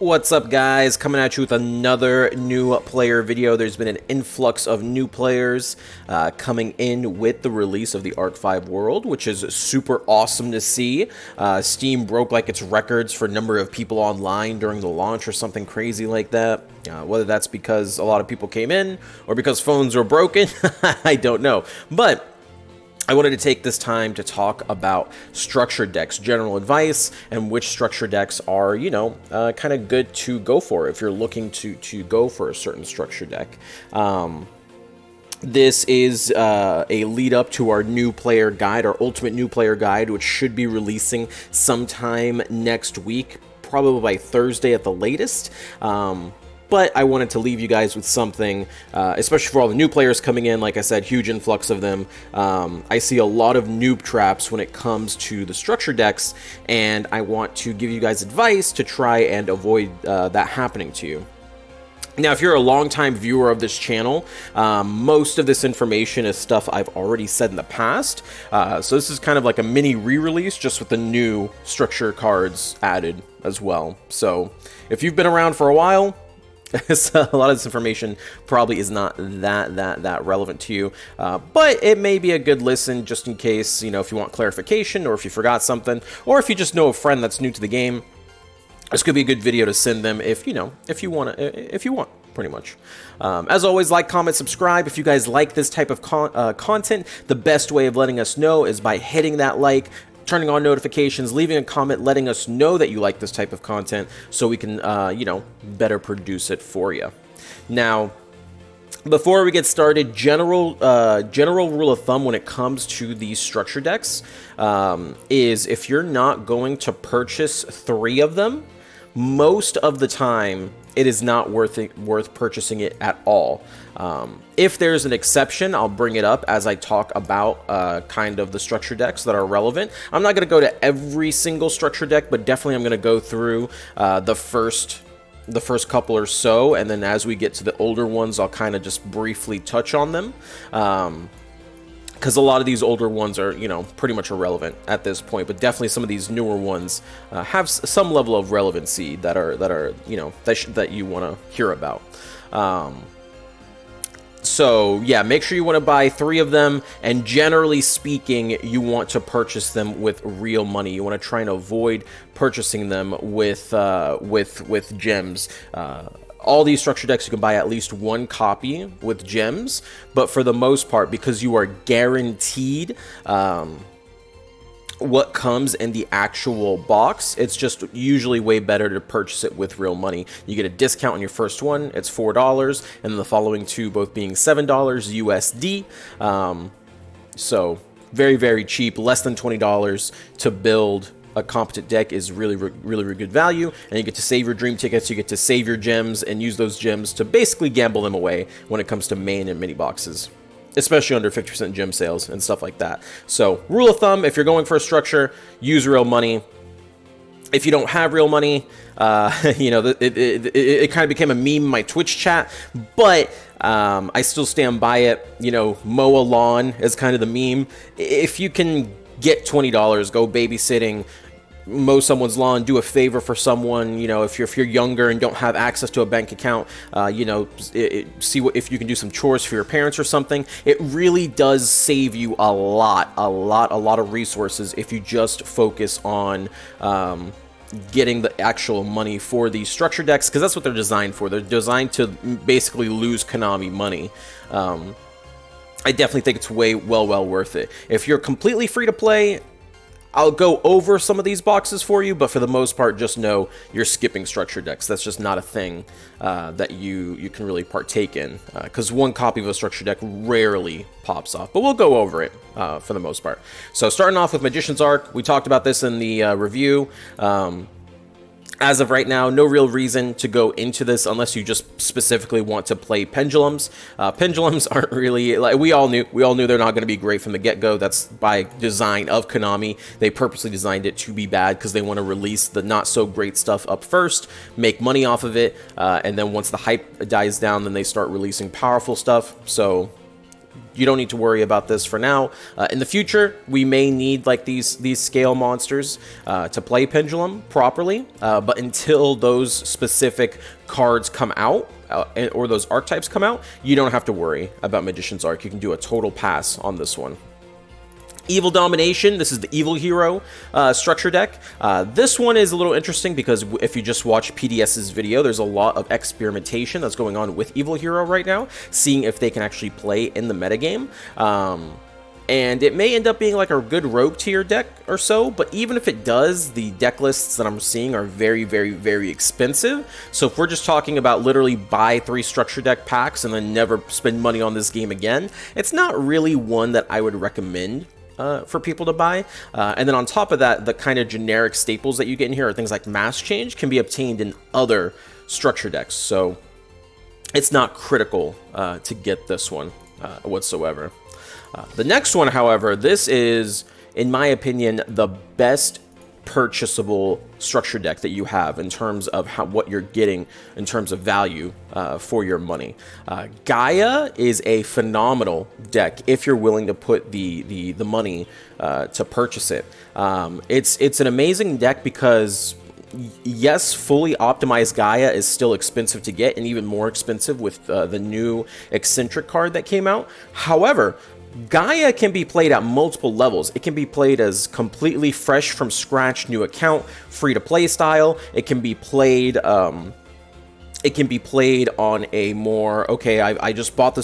What's up, guys? Coming at you with another new player video. There's been an influx of new players coming in with the release of the Arc 5 world, which is super awesome to see. Steam broke like its records for number of people online during the launch or something crazy like that. Whether that's because a lot of people came in or because phones were broken, I don't know. But I wanted to take this time to talk about structure decks, general advice, and which structure decks are, kind of good to go for if you're looking to go for a certain structure deck. This is a lead up to our new player guide, our ultimate new player guide, which should be releasing sometime next week, probably by Thursday at the latest. But I wanted to leave you guys with something, especially for all the new players coming in. Like I said, huge influx of them. I see a lot of noob traps when it comes to the structure decks, and I want to give you guys advice to try and avoid that happening to you. Now, if you're a longtime viewer of this channel, most of this information is stuff I've already said in the past. So this is kind of like a mini re-release, just with the new structure cards added as well. So if you've been around for a while, so a lot of this information probably is not that relevant to you, but it may be a good listen just in case, if you want clarification or if you forgot something, or if you just know a friend that's new to the game. This could be a good video to send them if you want, pretty much. As always, like, comment, subscribe. If you guys like this type of content, the best way of letting us know is by hitting that like, turning on notifications, leaving a comment, letting us know that you like this type of content so we can, better produce it for you. Now, before we get started, general rule of thumb when it comes to these structure decks is if you're not going to purchase 3 of them, most of the time it is not worth purchasing it at all. If there's an exception, I'll bring it up as I talk about kind of the structure decks that are relevant. I'm not going to go to every single structure deck, but definitely I'm going to go through the first couple or so, and then as we get to the older ones, I'll kind of just briefly touch on them. Because a lot of these older ones are, pretty much irrelevant at this point, but definitely some of these newer ones have some level of relevancy that you want to hear about. So yeah, make sure you want to buy 3 of them, and generally speaking, you want to purchase them with real money. You want to try and avoid purchasing them with gems. All these structure decks, you can buy at least 1 copy with gems, but for the most part, because you are guaranteed what comes in the actual box, it's just usually way better to purchase it with real money. You get a discount on your first one, it's $4, and then the following 2 both being $7 USD. So very, very cheap, less than $20 to build a competent deck is really good value, and you get to save your dream tickets, you get to save your gems, and use those gems to basically gamble them away when it comes to main and mini boxes, especially under 50% gem sales and stuff like that. So rule of thumb, if you're going for a structure, use real money. If you don't have real money, it kind of became a meme in my Twitch chat, but I still stand by it. Mow a lawn is kind of the meme. If you can get $20, go babysitting, mow someone's lawn, do a favor for someone. If you're younger and don't have access to a bank account, see if you can do some chores for your parents or something. It really does save you a lot of resources if you just focus on getting the actual money for these structure decks, because that's what they're designed for. They're designed to basically lose Konami money. I definitely think it's well worth it. If you're completely free to play, I'll go over some of these boxes for you, but for the most part, just know you're skipping structure decks. That's just not a thing that you can really partake in, because 1 copy of a structure deck rarely pops off, but we'll go over it for the most part. So starting off with Magician's Arc, we talked about this in the review. As of right now, no real reason to go into this unless you just specifically want to play pendulums. Pendulums aren't really, like, we all knew they're not going to be great from the get-go. That's by design of Konami. They purposely designed it to be bad because they want to release the not so great stuff up first, make money off of it, and then once the hype dies down, then they start releasing powerful stuff. So you don't need to worry about this for now. In the future, we may need like these scale monsters to play Pendulum properly, but until those specific cards come out, or those archetypes come out, you don't have to worry about Magician's Arc. You can do a total pass on this one. Evil Domination, this is the Evil Hero structure deck. This one is a little interesting because if you just watch PDS's video, there's a lot of experimentation that's going on with Evil Hero right now, seeing if they can actually play in the metagame. And it may end up being like a good rogue tier deck or so, but even if it does, the deck lists that I'm seeing are very, very, very expensive. So if we're just talking about literally buy 3 structure deck packs and then never spend money on this game again, it's not really one that I would recommend for people to buy. And then on top of that, the kind of generic staples that you get in here are things like Mass Change can be obtained in other structure decks. So it's not critical to get this one whatsoever. The next one, however, this is, in my opinion, the best purchasable structure deck that you have in terms of what you're getting in terms of value for your money. Gaia is a phenomenal deck if you're willing to put the money to purchase it. It's an amazing deck because yes, fully optimized Gaia is still expensive to get and even more expensive with the new Eccentric card that came out. However, Gaia can be played at multiple levels. It can be played as completely fresh from scratch, new account, free to play style. It can be played on a more, okay, I just bought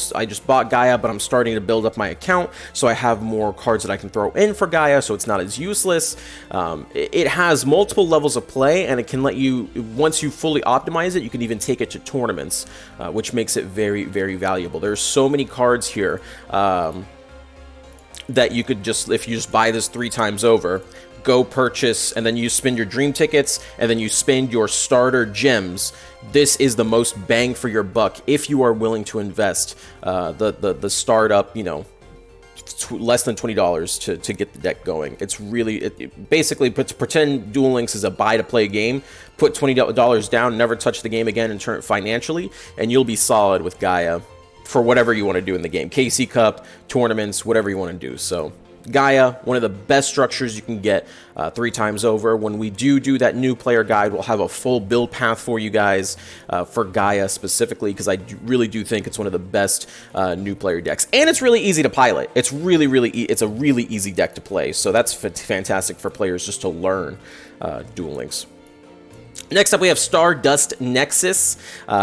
Gaia, but I'm starting to build up my account, so I have more cards that I can throw in for Gaia, so it's not as useless. It has multiple levels of play, and it can let you, once you fully optimize it, you can even take it to tournaments, which makes it very, very valuable. There's so many cards here that you could just, if you just buy this 3 times over, go purchase, and then you spend your dream tickets, and then you spend your starter gems. This is the most bang for your buck if you are willing to invest the startup, you know, less than $20 to get the deck going. It's really, it basically puts, pretend Duel Links is a buy to play game, put $20 down, never touch the game again and turn it financially, and you'll be solid with Gaia for whatever you want to do in the game. KC Cup, tournaments, whatever you want to do. So Gaia, one of the best structures you can get 3 times over. When we do that new player guide, we'll have a full build path for you guys for Gaia specifically, because I really do think it's one of the best new player decks. And it's really easy to pilot. It's it's a really easy deck to play. So that's fantastic for players just to learn Duel Links. Next up, we have Stardust Nexus.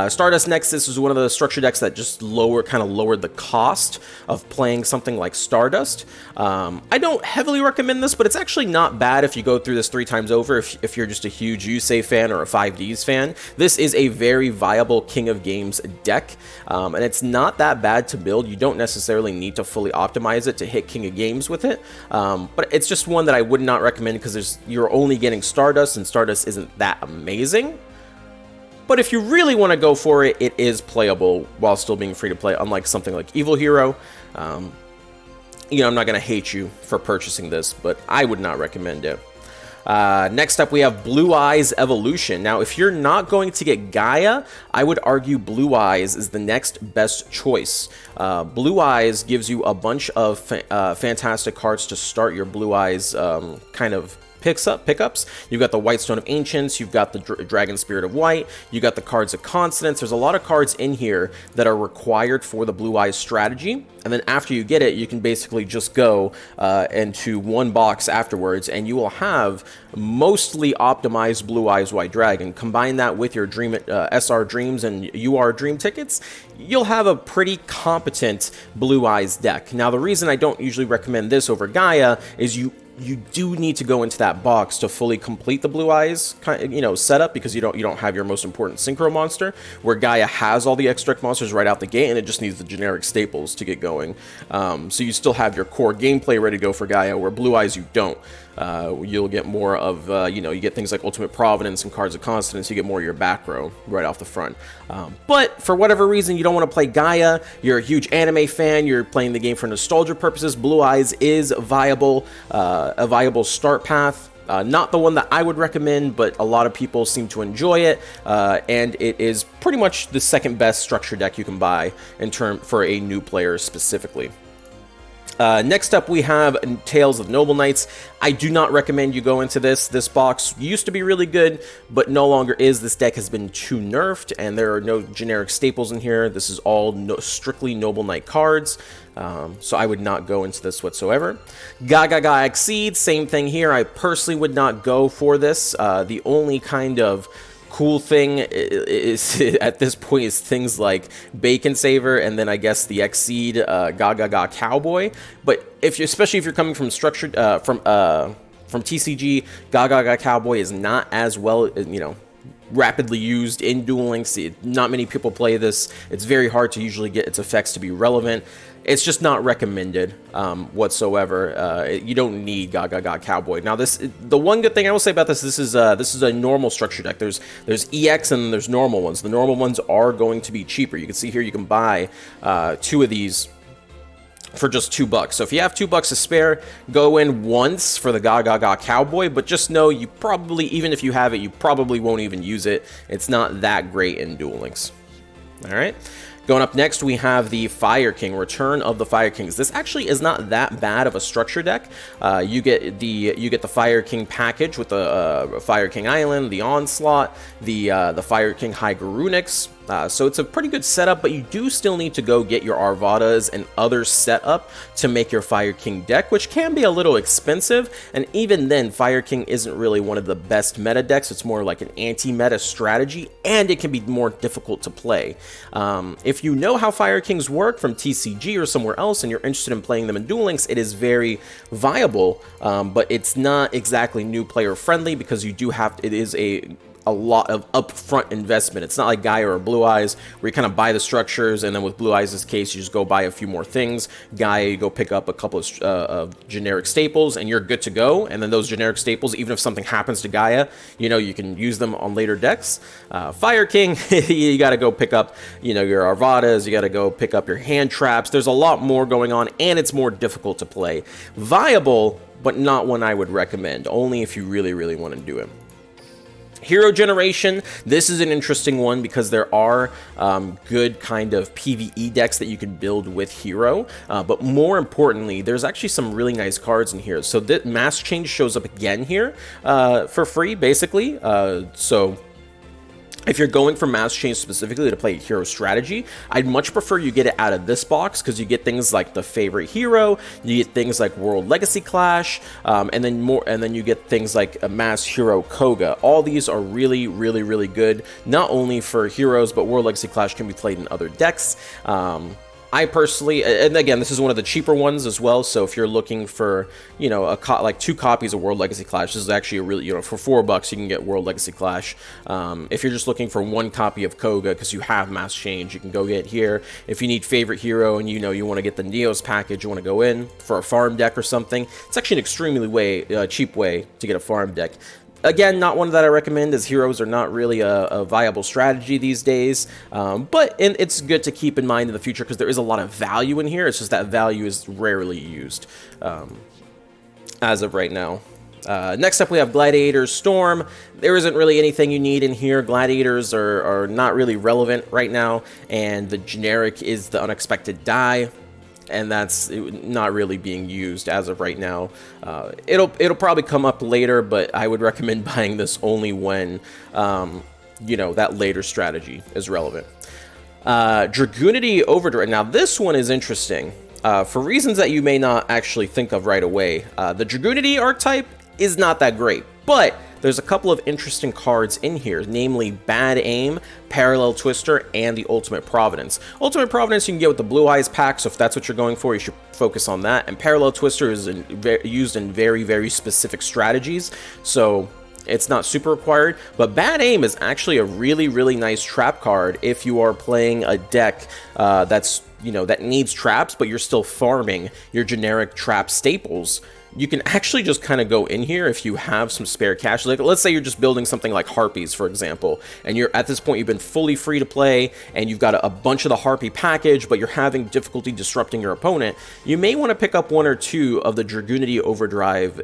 Stardust Nexus is one of the structure decks that just kind of lowered the cost of playing something like Stardust. I don't heavily recommend this, but it's actually not bad if you go through this 3 times over. If you're just a huge Yusei fan or a 5Ds fan, this is a very viable King of Games deck, and it's not that bad to build. You don't necessarily need to fully optimize it to hit King of Games with it, but it's just one that I would not recommend because you're only getting Stardust, and Stardust isn't that amazing. But if you really want to go for it, it is playable while still being free to play, unlike something like Evil Hero. You know, I'm not going to hate you for purchasing this, but I would not recommend it. Next up, we have Blue Eyes Evolution. Now, if you're not going to get Gaia, I would argue Blue Eyes is the next best choice. Blue Eyes gives you a bunch of fantastic cards to start your Blue Eyes kind of pickups. You've got the Whitestone of Ancients, you've got the Dragon Spirit of White, you got the cards of Consonance. There's a lot of cards in here that are required for the Blue Eyes strategy, and then after you get it, you can basically just go into one box afterwards, and you will have mostly optimized Blue Eyes White Dragon. Combine that with your Dream SR Dreams and UR Dream tickets, you'll have a pretty competent Blue Eyes deck. Now, the reason I don't usually recommend this over Gaia is you do need to go into that box to fully complete the Blue Eyes setup, because you don't have your most important synchro monster, where Gaia has all the extract monsters right out the gate, and it just needs the generic staples to get going. So you still have your core gameplay ready to go for Gaia, where Blue Eyes you don't. You'll get more of, you get things like Ultimate Providence and Cards of Consonance. You get more of your back row right off the front. But for whatever reason, you don't want to play Gaia, you're a huge anime fan, you're playing the game for nostalgia purposes, Blue Eyes is a viable start path. Not the one that I would recommend, but a lot of people seem to enjoy it, and it is pretty much the second best structure deck you can buy for a new player specifically. Next up, we have Tales of Noble Knights. I do not recommend you go into this. This box used to be really good, but no longer is. This deck has been too nerfed, and there are no generic staples in here. This is all strictly Noble Knight cards, so I would not go into this whatsoever. Gagaga Exceed, same thing here. I personally would not go for this. The only kind of cool thing is at this point is things like Bacon Saver, and then I guess the Exceed Gagaga Cowboy. But especially if you're coming from structured from TCG, Gagaga Cowboy is not as well, rapidly used in Duel Links. Not many people play this. It's very hard to usually get its effects to be relevant. It's just not recommended whatsoever. You don't need Gagaga Cowboy. Now, the one good thing I will say about this is a normal structure deck. There's EX and there's normal ones. The normal ones are going to be cheaper. You can see here you can buy 2 of these for just $2. So if you have $2 to spare, go in once for the Gagaga Cowboy, but just know you probably, even if you have it, you probably won't even use it. It's not that great in Duel Links. All right. Going up next, we have the Fire King, Return of the Fire Kings. This actually is not that bad of a structure deck. You get the Fire King package with the Fire King Island, the Onslaught, the Fire King High Garunix. So it's a pretty good setup, but you do still need to go get your Arvadas and other setup to make your Fire King deck, which can be a little expensive. And even then, Fire King isn't really one of the best meta decks. It's more like an anti-meta strategy, and it can be more difficult to play. If you know how Fire Kings work from TCG or somewhere else, and you're interested in playing them in Duel Links, it is very viable, but it's not exactly new player friendly because it is a lot of upfront investment. It's not like Gaia or Blue Eyes where you kind of buy the structures, and then with Blue Eyes' case, you just go buy a few more things. Gaia, you go pick up a couple of generic staples, and you're good to go. And then those generic staples, even if something happens to Gaia, you can use them on later decks. Fire King, you got to go pick up, your Arvadas. You got to go pick up your hand traps. There's a lot more going on, and it's more difficult to play. Viable, but not one I would recommend. Only if you really, really want to do it. Hero Generation, this is an interesting one because there are good kind of PvE decks that you can build with Hero, but more importantly, there's actually some really nice cards in here. So that Mass Change shows up again here for free, basically. So if you're going for Mass Change specifically to play Hero Strategy, I'd much prefer you get it out of this box because you get things like the Favorite Hero, you get things like World Legacy Clash, and then you get things like a Mass Hero Koga. All these are really, really, really good, not only for heroes, but World Legacy Clash can be played in other decks. I personally, and again, this is one of the cheaper ones as well, so if you're looking for, like 2 copies of World Legacy Clash, this is actually a really, for $4 you can get World Legacy Clash. If you're just looking for 1 copy of Koga because you have Mass Change, you can go get here. If you need Favorite Hero and you want to get the Neos package, you want to go in for a farm deck or something, it's actually an extremely cheap way to get a farm deck. Again, not one that I recommend, as heroes are not really a viable strategy these days, but it's good to keep in mind in the future because there is a lot of value in here. It's just that value is rarely used as of right now. Next up, we have Gladiators Storm. There isn't really anything you need in here. Gladiators are not really relevant right now, and the generic is the Unexpected Die, and that's not really being used as of right now. It'll probably come up later, but I would recommend buying this only when that later strategy is relevant. Dragunity Overdrive. Now this one is interesting for reasons that you may not actually think of right away. The Dragunity archetype is not that great, but there's a couple of interesting cards in here, namely Bad Aim, Parallel Twister, and the Ultimate Providence. Ultimate Providence you can get with the Blue Eyes pack, so if that's what you're going for, you should focus on that. And Parallel Twister is used in very, very specific strategies, so it's not super required. But Bad Aim is actually a really, really nice trap card if you are playing a deck that needs traps, but you're still farming your generic trap staples. you can actually just kind of go in here if you have some spare cash. Like, let's say you're just building something like Harpies, for example, and you're at this point, you've been fully free to play, and you've got a bunch of the Harpy package, but you're having difficulty disrupting your opponent. You may want to pick up 1 or 2 of the Dragunity Overdrive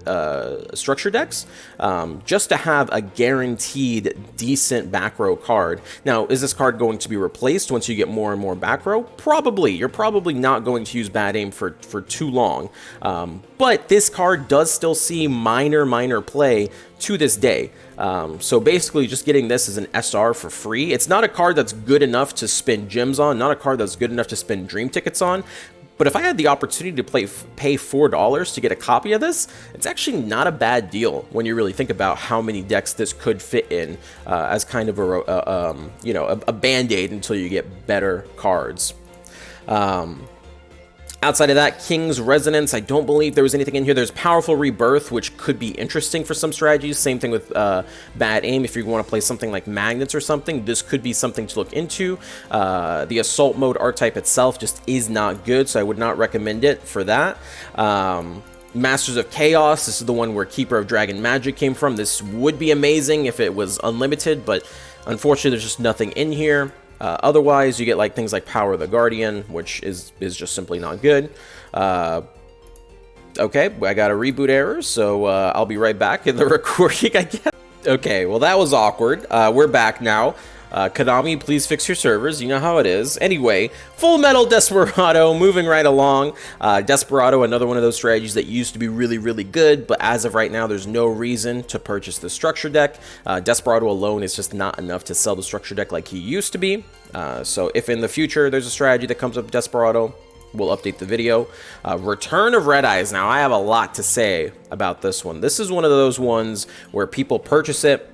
structure decks, just to have a guaranteed decent back row card. Now, is this card going to be replaced once you get more and more back row? Probably. You're probably not going to use bad aim for too long, but this card does still see minor play to this day. So basically just getting this as an SR for free. It's not a card that's good enough to spend gems on, not a card that's good enough to spend dream tickets on, but if I had the opportunity to pay $4 to get a copy of this, it's actually not a bad deal when you really think about how many decks this could fit in, as kind of a band-aid until you get better cards. Outside of that, King's Resonance, I don't believe there was anything in here. There's Powerful Rebirth, which could be interesting for some strategies. Same thing with Bad Aim. If you want to play something like Magnets or something, this could be something to look into. The Assault Mode archetype itself just is not good, so I would not recommend it for that. Masters of Chaos, this is the one where Keeper of Dragon Magic came from. This would be amazing if it was unlimited, but unfortunately there's just nothing in here. Otherwise, you get like things like Power of the Guardian, which is just simply not good. Okay, I got a reboot error, so I'll be right back in the recording, I guess. Okay, well that was awkward. We're back now. Konami, please fix your servers. You know how it is. Anyway, Full Metal Desperado, moving right along. Desperado, another one of those strategies that used to be really good, but as of right now, there's no reason to purchase the structure deck. Desperado alone is just not enough to sell the structure deck like he used to be. So if in the future there's a strategy that comes up with Desperado, we'll update the video. Return of Red Eyes. Now, I have a lot to say about this one. This is one of those ones where people purchase it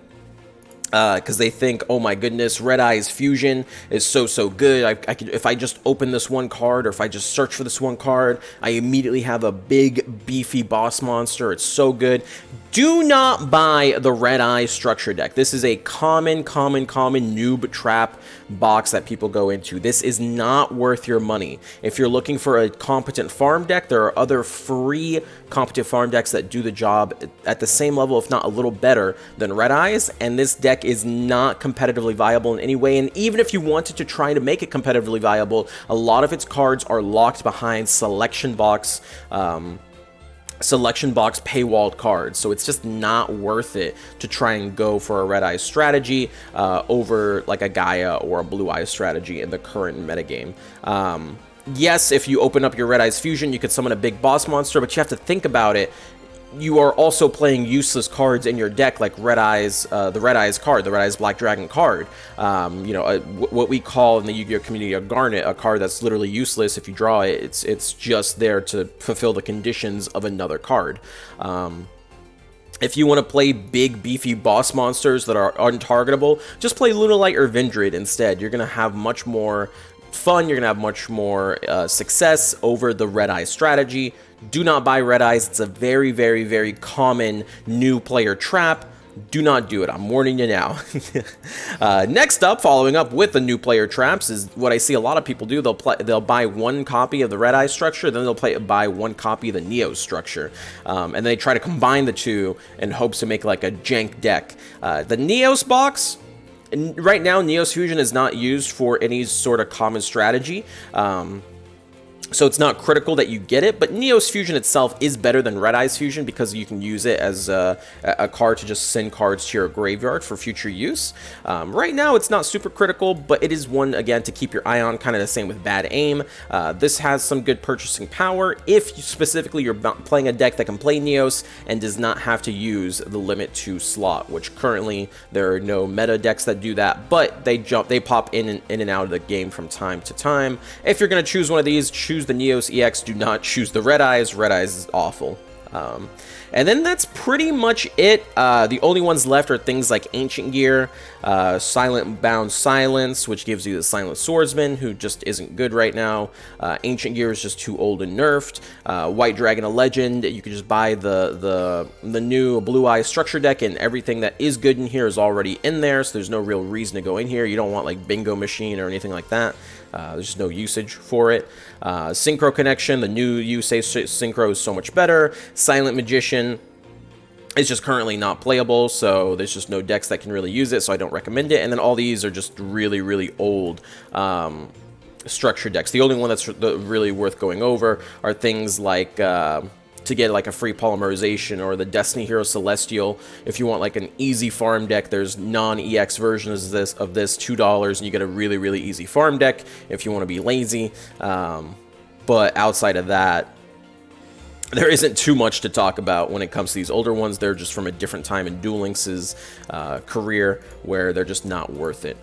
because they think, oh my goodness, Red Eyes Fusion is so good. I could, if I just open this one card, or if I just search for this one card, I immediately have a big beefy boss monster. It's so good. Do not buy the Red Eyes structure deck. This is a common noob trap box that people go into. This is not worth your money. If you're looking for a competent farm deck, there are other free competent farm decks that do the job at the same level, if not a little better than Red Eyes, and this deck is not competitively viable in any way. And even if you wanted to try to make it competitively viable, a lot of its cards are locked behind selection box paywalled cards, so it's just not worth it to try and go for a Red Eyes strategy over like a Gaia or a Blue Eyes strategy in the current metagame. Yes, if you open up your Red Eyes Fusion, you could summon a big boss monster, but you have to think about it. You are also playing useless cards in your deck, like Red Eyes, the Red Eyes card, the Red Eyes Black Dragon card. You know, what we call in the Yu-Gi-Oh community a Garnet, a card that's literally useless. If you draw it, it's just there to fulfill the conditions of another card. If you want to play big, beefy boss monsters that are untargetable, just play Lunalight or Vindrid instead. You're going to have much more fun. You're going to have much more success over the Red Eyes strategy. Do not buy Red Eyes. It's a very common new player trap. Do not do it. I'm warning you now. Next up, following up with the new player traps, is what I see a lot of people do. They'll buy one copy of the Red Eye structure, then they'll buy one copy of the Neo structure, and they try to combine the two in hopes to make like a jank deck. The Neos box. And right now, Neos Fusion is not used for any sort of common strategy. So it's not critical that you get it, but Neos Fusion itself is better than Red Eyes Fusion because you can use it as a card to just send cards to your graveyard for future use. Right now, it's not super critical, but it is one, again, to keep your eye on, kind of the same with Bad Aim. This has some good purchasing power if specifically you're playing a deck that can play Neos and does not have to use the Limit 2 slot, which currently there are no meta decks that do that, but they pop in and out of the game from time to time. If you're going to choose one of these, choose the Neos EX. Do not choose the Red Eyes. Red Eyes is awful. And then that's pretty much it. The only ones left are things like Ancient Gear, Silent Bound Silence, which gives you the Silent Swordsman, who just isn't good right now. Ancient Gear is just too old and nerfed. White Dragon, a Legend. You could just buy the new Blue Eye structure deck, and everything that is good in here is already in there, so there's no real reason to go in here. You don't want like Bingo Machine or anything like that. There's just no usage for it. Synchro connection, the new usage synchro is so much better. Silent Magician, it's just currently not playable, so there's just no decks that can really use it, so I don't recommend it. And then all these are just really, really old structure decks. The only one that's really worth going over are things like to get like a free polymerization, or the Destiny Hero Celestial. If you want like an easy farm deck, there's non-EX versions of this $2, and you get a really, really easy farm deck if you want to be lazy. But outside of that, there isn't too much to talk about when it comes to these older ones. They're just from a different time in Duel Links' career, where they're just not worth it.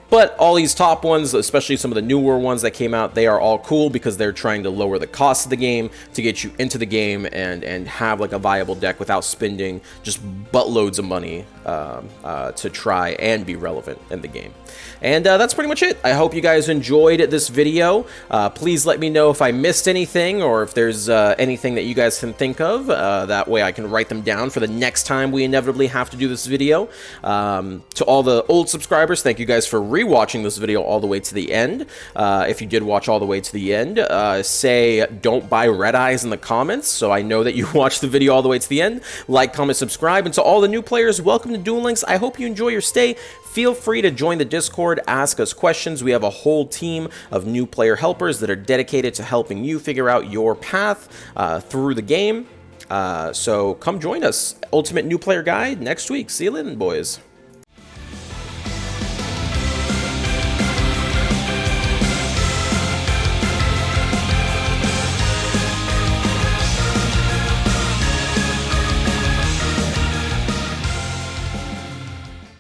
But all these top ones, especially some of the newer ones that came out, they are all cool because they're trying to lower the cost of the game to get you into the game and have like a viable deck without spending just buttloads of money to try and be relevant in the game. And that's pretty much it. I hope you guys enjoyed this video. Please let me know if I missed anything, or if there's anything that you guys can think of. That way I can write them down for the next time we inevitably have to do this video. To all the old subscribers, thank you guys for rewatching this video all the way to the end. If you did watch all the way to the end, say don't buy red eyes in the comments so I know that you watched the video all the way to the end. Like, comment, subscribe. And to all the new players, welcome to Duel Links. I hope you enjoy your stay. Feel free to join the Discord, ask us questions. We have a whole team of new player helpers that are dedicated to helping you figure out your path through the game. So come join us. Ultimate New Player Guide next week. See you then, boys.